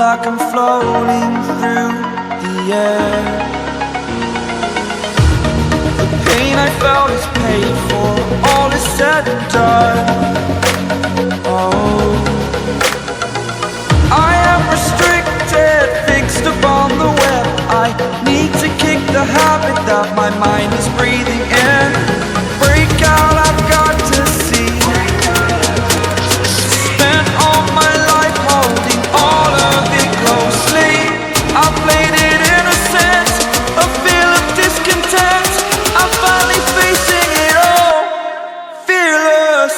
like I'm floating through the air. The pain I felt is paid for, all is said and done. Oh, I am restricted, fixed upon the web. I need to kick the habit that my mind is breathing in. Break out, I've got to see. Spent all my life holding all of it closely. I played it innocent, a feel of discontent. I'm finally facing it all, fearless.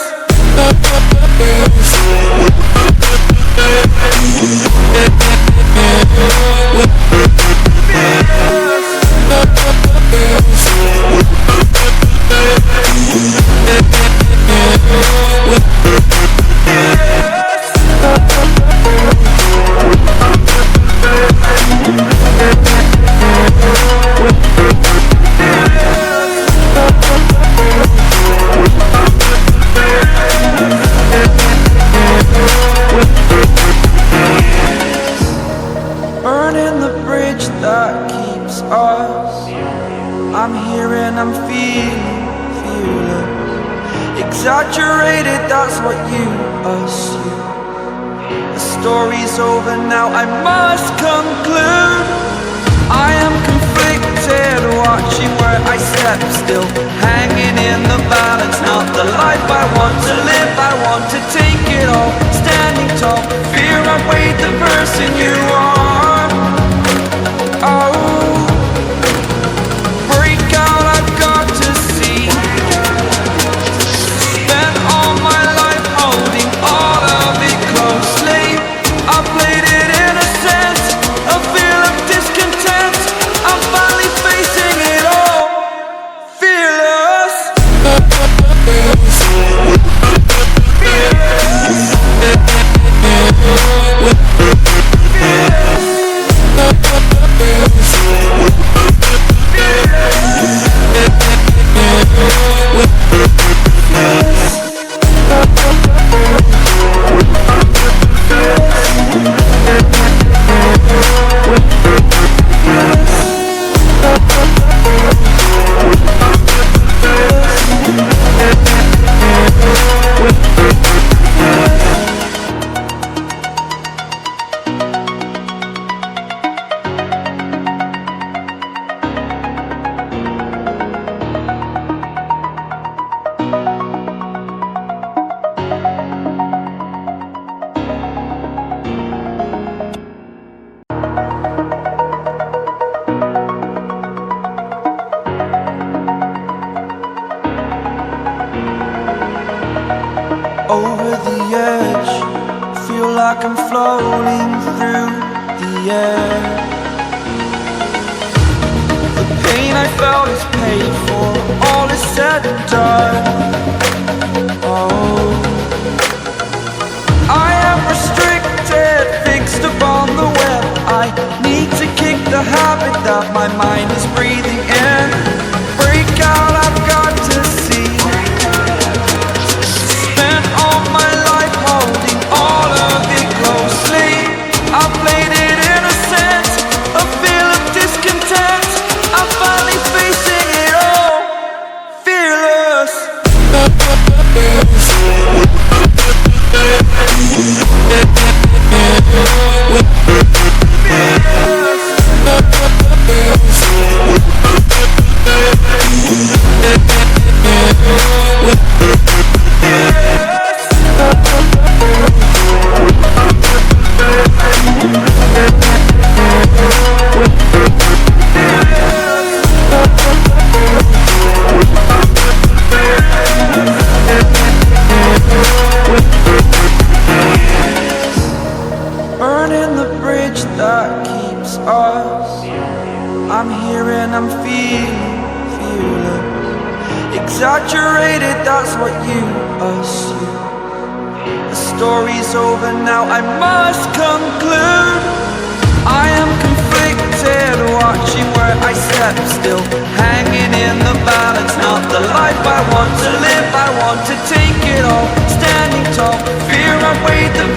Burning the bridge that keeps us. I'm here and I'm feeling fearless. Exaggerated, that's what you assume. The story's over now, I must conclude. I am conflicted, watching where I step still, hanging in the balance. Not the life I want to live, I want to take it all. Standing tall, fear I weighed the person you are. Oh, break out, I've got to see. Spent all my life holding all of it closely. I played it innocent, a feel of discontent. I'm finally facing it all, fearless. Over the edge, feel like I'm floating through the air. The pain I felt is paid for, all is said and done. Oh, I am restricted, fixed upon the web. I need to kick the habit that my mind is breathing in. Break out, I've got to see. Spent all my life holding all of it closely. I played it innocent, a feel of discontent. I'm finally facing it all, fearless. Burning the bridge that keeps us. I'm here and I'm feeling fearless. Exaggerated, that's what you assume. The story's over now, I must conclude. I am conflicted, watching where I step still, hanging in the balance. Not the life I want to live, I want to take it all. Standing tall, fear I weighed the